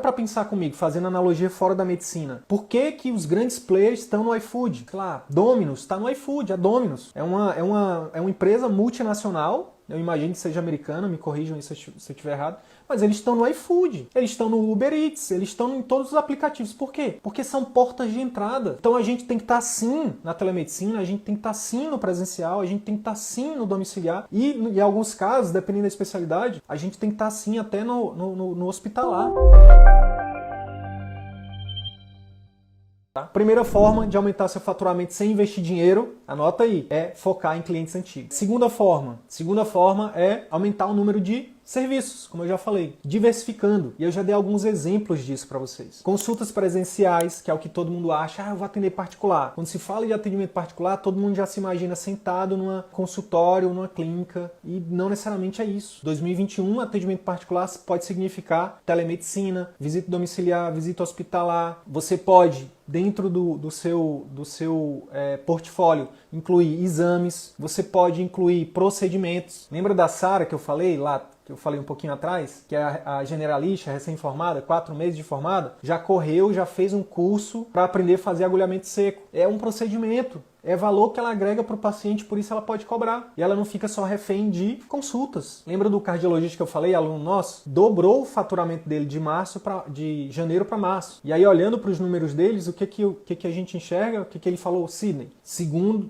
para pensar comigo, fazendo analogia fora da medicina. Por que que os grandes players estão no iFood? Claro, Domino's está no iFood, a Domino's. É uma empresa multinacional, eu imagino que seja americana, me corrijam se eu estiver errado, mas eles estão no iFood, eles estão no Uber Eats, eles estão em todos os aplicativos. Por quê? Porque são portas de entrada. Então a gente tem que estar sim na telemedicina, a gente tem que estar sim no presencial, a gente tem que estar sim no domiciliar e, em alguns casos, dependendo da especialidade, a gente tem que estar sim até no hospitalar. Primeira forma de aumentar seu faturamento sem investir dinheiro, anota aí, é focar em clientes antigos. Segunda forma é aumentar o número de serviços, como eu já falei, diversificando. E eu já dei alguns exemplos disso para vocês. Consultas presenciais, que é o que todo mundo acha, eu vou atender particular. Quando se fala de atendimento particular, todo mundo já se imagina sentado numa consultório, numa clínica, e não necessariamente é isso. 2021, atendimento particular pode significar telemedicina, visita domiciliar, visita hospitalar. Você pode, dentro do seu portfólio, incluir exames, você pode incluir procedimentos. Lembra da Sara que eu falei lá, que eu falei um pouquinho atrás, que é a generalista, recém-formada, 4 meses de formada, já correu, já fez um curso para aprender a fazer agulhamento seco. É um procedimento. É valor que ela agrega para o paciente, por isso ela pode cobrar. E ela não fica só refém de consultas. Lembra do cardiologista que eu falei, aluno nosso? Dobrou o faturamento dele de janeiro para março. E aí, olhando para os números deles, o que a gente enxerga? O que ele falou, Sidney?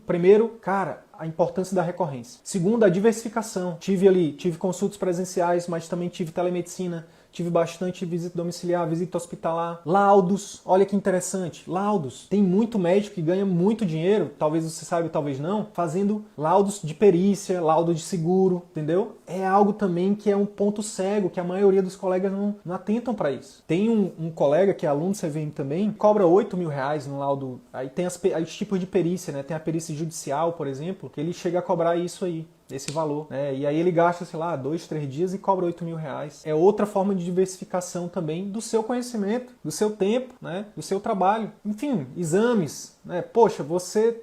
Primeiro, cara, a importância da recorrência. Segundo, a diversificação. Tive consultas presenciais, mas também tive telemedicina. Tive bastante visita domiciliar, visita hospitalar. Laudos, olha que interessante, laudos. Tem muito médico que ganha muito dinheiro, talvez você saiba, talvez não, fazendo laudos de perícia, laudo de seguro, entendeu? É algo também que é um ponto cego, que a maioria dos colegas não atentam para isso. Tem um colega que é aluno do CVM também, cobra R$8.000 no laudo. Aí tem os tipos de perícia, né? Tem a perícia judicial, por exemplo, que ele chega a cobrar isso aí. Esse valor, né? E aí ele gasta, sei lá, 2, 3 dias e cobra R$8.000. É outra forma de diversificação também do seu conhecimento, do seu tempo, né? Do seu trabalho. Enfim, exames, né? Poxa, você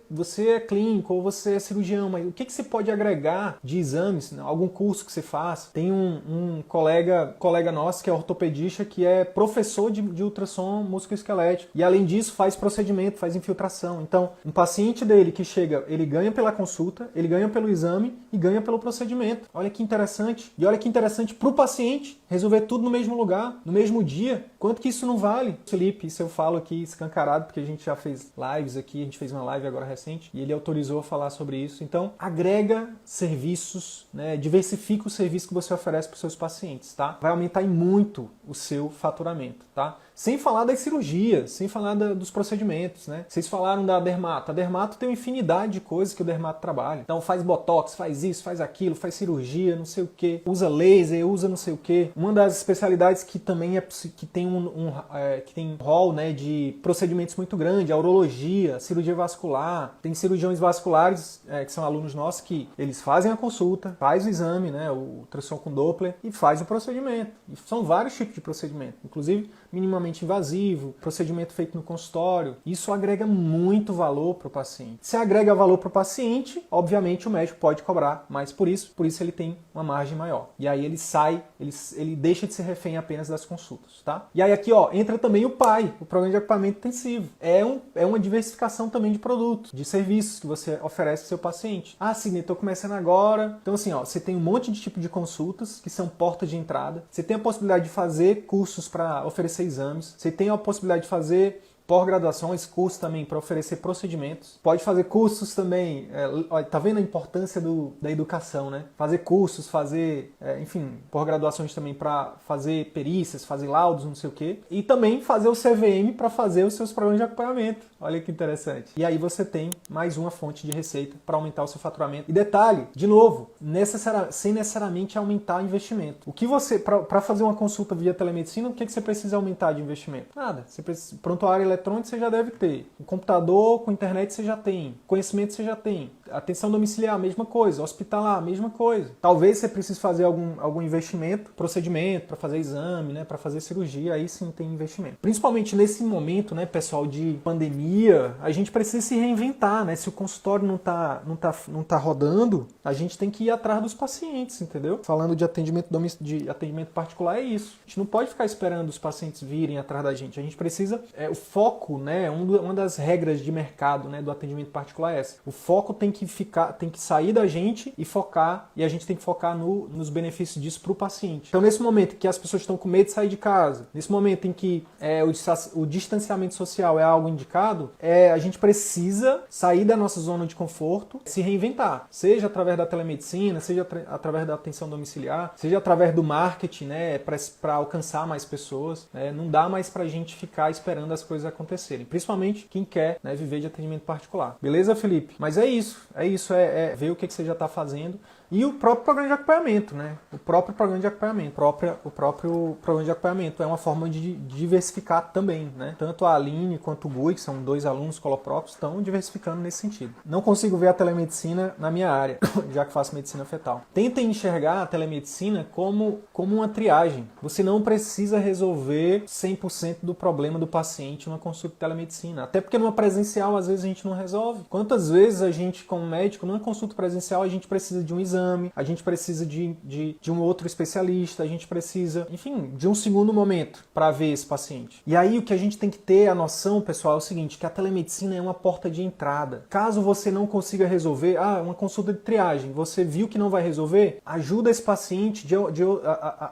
é clínico ou você é cirurgião, mas o que você pode agregar de exames? Né? Algum curso que você faça? Tem um colega nosso que é ortopedista, que é professor de ultrassom musculoesquelético. E além disso faz procedimento, faz infiltração. Então, um paciente dele que chega, ele ganha pela consulta, ele ganha pelo exame e ganha pelo procedimento. Olha que interessante. E olha que interessante para o paciente resolver tudo no mesmo lugar, no mesmo dia. Quanto que isso não vale? Felipe, isso eu falo aqui escancarado, porque a gente já fez lives aqui, a gente fez uma live agora recente, e ele autorizou a falar sobre isso. Então, agrega serviços, né? Diversifica o serviço que você oferece para os seus pacientes, tá? Vai aumentar em muito o seu faturamento, tá? Sem falar das cirurgias, sem falar dos procedimentos, né? Vocês falaram da dermato. A dermato tem uma infinidade de coisas que o dermato trabalha. Então faz botox, faz isso, faz aquilo, faz cirurgia, não sei o que, usa laser, usa não sei o que. Uma das especialidades que também que tem que tem um rol, né, de procedimentos muito grande, a urologia, a cirurgia vascular. Tem cirurgiões vasculares que são alunos nossos que eles fazem a consulta, faz o exame, né, o ultrassom com Doppler e faz o procedimento. E são vários tipos de procedimento, inclusive minimamente invasivo, procedimento feito no consultório. Isso agrega muito valor para o paciente. Se agrega valor para o paciente, obviamente o médico pode cobrar mais por isso ele tem uma margem maior. E aí ele deixa de ser refém apenas das consultas, tá? E aí aqui, ó, entra também o PAI, o Programa de Acompanhamento Intensivo. É uma diversificação também de produtos, de serviços que você oferece ao seu paciente. Ah, Sidney, estou começando agora. Então assim, ó, você tem um monte de tipo de consultas que são portas de entrada. Você tem a possibilidade de fazer cursos para oferecer exames. Você tem a possibilidade de fazer pós-graduações, cursos também para oferecer procedimentos. Pode fazer cursos também, tá vendo a importância da educação, né? Fazer cursos, enfim, pós-graduações também para fazer perícias, fazer laudos, não sei o quê. E também fazer o CVM para fazer os seus programas de acompanhamento. Olha que interessante. E aí você tem mais uma fonte de receita para aumentar o seu faturamento. E detalhe, de novo, sem necessariamente aumentar o investimento. O que você, para fazer uma consulta via telemedicina, o que você precisa aumentar de investimento? Nada. Você precisa, prontuário eletrônico você já deve ter. O computador com internet você já tem. Conhecimento você já tem. Atenção domiciliar, a mesma coisa. Hospitalar, a mesma coisa. Talvez você precise fazer algum investimento, procedimento, para fazer exame, né, para fazer cirurgia, aí sim tem investimento. Principalmente nesse momento, né, pessoal, de pandemia, a gente precisa se reinventar, né? Se o consultório não tá rodando, a gente tem que ir atrás dos pacientes, entendeu? Falando de atendimento particular, é isso. A gente não pode ficar esperando os pacientes virem atrás da gente. A gente precisa... o foco, né? Uma das regras de mercado, né, do atendimento particular é essa. O foco tem que sair da gente e focar, e a gente tem que focar nos benefícios disso para o paciente. Então, nesse momento que as pessoas estão com medo de sair de casa, nesse momento em que o distanciamento social é algo indicado, a gente precisa sair da nossa zona de conforto, se reinventar, seja através da telemedicina, seja através da atenção domiciliar, seja através do marketing, né, para alcançar mais pessoas. Né? Não dá mais para a gente ficar esperando as coisas acontecerem, principalmente quem quer, né, viver de atendimento particular. Beleza, Felipe? Mas é isso, é ver o que você já está fazendo. E o próprio programa de acompanhamento, né? O próprio programa de acompanhamento. O próprio programa de acompanhamento é uma forma de diversificar também, né? Tanto a Aline quanto o Gui, que são 2 alunos colopróprios, estão diversificando nesse sentido. Não consigo ver a telemedicina na minha área, já que faço medicina fetal. Tentem enxergar a telemedicina como uma triagem. Você não precisa resolver 100% do problema do paciente numa consulta de telemedicina. Até porque numa presencial, às vezes, a gente não resolve. Quantas vezes a gente, como médico, numa consulta presencial, a gente precisa de um exame, a gente precisa de um outro especialista, a gente precisa, enfim, de um segundo momento para ver esse paciente. E aí o que a gente tem que ter a noção, pessoal, é o seguinte, que a telemedicina é uma porta de entrada. Caso você não consiga resolver, uma consulta de triagem, você viu que não vai resolver, ajuda esse paciente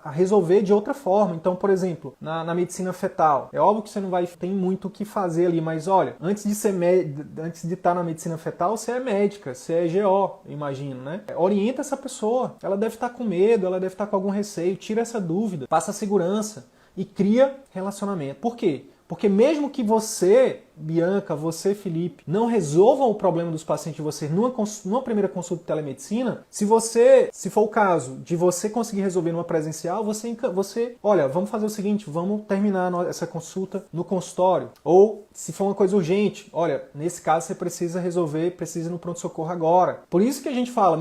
a resolver de outra forma. Então, por exemplo, na medicina fetal, é óbvio que você não vai ter muito o que fazer ali, mas olha, antes de estar na medicina fetal, você é médica, você é GO, imagino, né? Orienta essa pessoa, ela deve estar com medo, ela deve estar com algum receio, tira essa dúvida, passa segurança e cria relacionamento. Por quê? Porque mesmo que você, Bianca, você, Felipe, não resolvam o problema dos pacientes de vocês numa primeira consulta de telemedicina, se for o caso de você conseguir resolver numa presencial, você, olha, vamos fazer o seguinte, vamos terminar essa consulta no consultório. Ou, se for uma coisa urgente, olha, nesse caso você precisa ir no pronto-socorro agora. Por isso que a gente fala,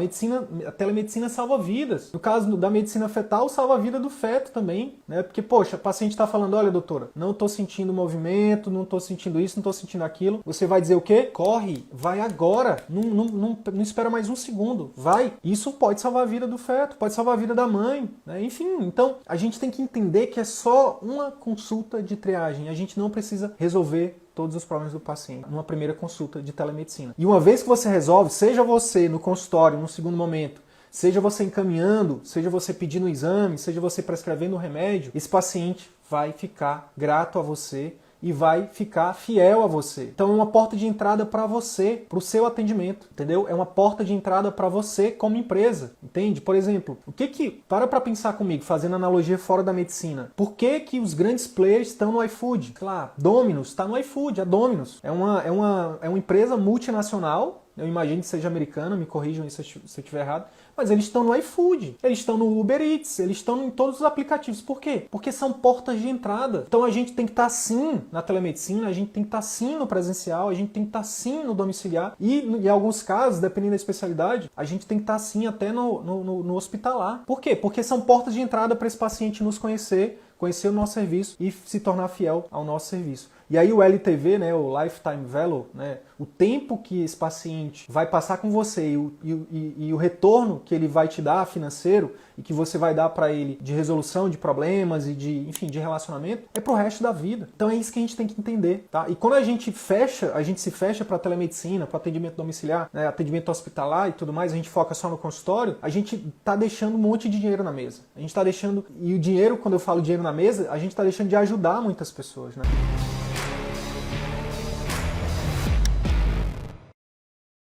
a telemedicina salva vidas. No caso da medicina fetal, salva a vida do feto também, né? Porque, poxa, o paciente está falando, olha, doutora, não estou sentindo movimento, não estou sentindo isso, não estou sentindo aquilo. Você vai dizer o quê? Corre, vai agora, não espera mais um segundo, vai. Isso pode salvar a vida do feto, pode salvar a vida da mãe, né? Enfim, então a gente tem que entender que é só uma consulta de triagem, a gente não precisa resolver todos os problemas do paciente numa primeira consulta de telemedicina. E uma vez que você resolve, seja você no consultório, no segundo momento, seja você encaminhando, seja você pedindo um exame, seja você prescrevendo um remédio, esse paciente vai ficar grato a você e vai ficar fiel a você. Então é uma porta de entrada para você, para o seu atendimento, entendeu? É uma porta de entrada para você como empresa, entende? Por exemplo, para pensar comigo, fazendo analogia fora da medicina, por que os grandes players estão no iFood? Claro, Domino's está no iFood, a Domino's é uma empresa multinacional, eu imagino que seja americana, me corrijam se eu estiver errado, mas eles estão no iFood, eles estão no Uber Eats, eles estão em todos os aplicativos. Por quê? Porque são portas de entrada. Então a gente tem que estar sim na telemedicina, a gente tem que estar sim no presencial, a gente tem que estar sim no domiciliar e, em alguns casos, dependendo da especialidade, a gente tem que estar sim até no hospitalar. Por quê? Porque são portas de entrada para esse paciente nos conhecer o nosso serviço e se tornar fiel ao nosso serviço. E aí o LTV, né, o Lifetime Value, né, o tempo que esse paciente vai passar com você e o retorno que ele vai te dar financeiro e que você vai dar para ele de resolução de problemas e de relacionamento, é pro resto da vida. Então é isso que a gente tem que entender, tá? E quando a gente se fecha para telemedicina, para atendimento domiciliar, né, atendimento hospitalar e tudo mais, a gente foca só no consultório, a gente tá deixando um monte de dinheiro na mesa. A gente tá deixando, e o dinheiro, quando eu falo dinheiro na mesa, a gente tá deixando de ajudar muitas pessoas, né?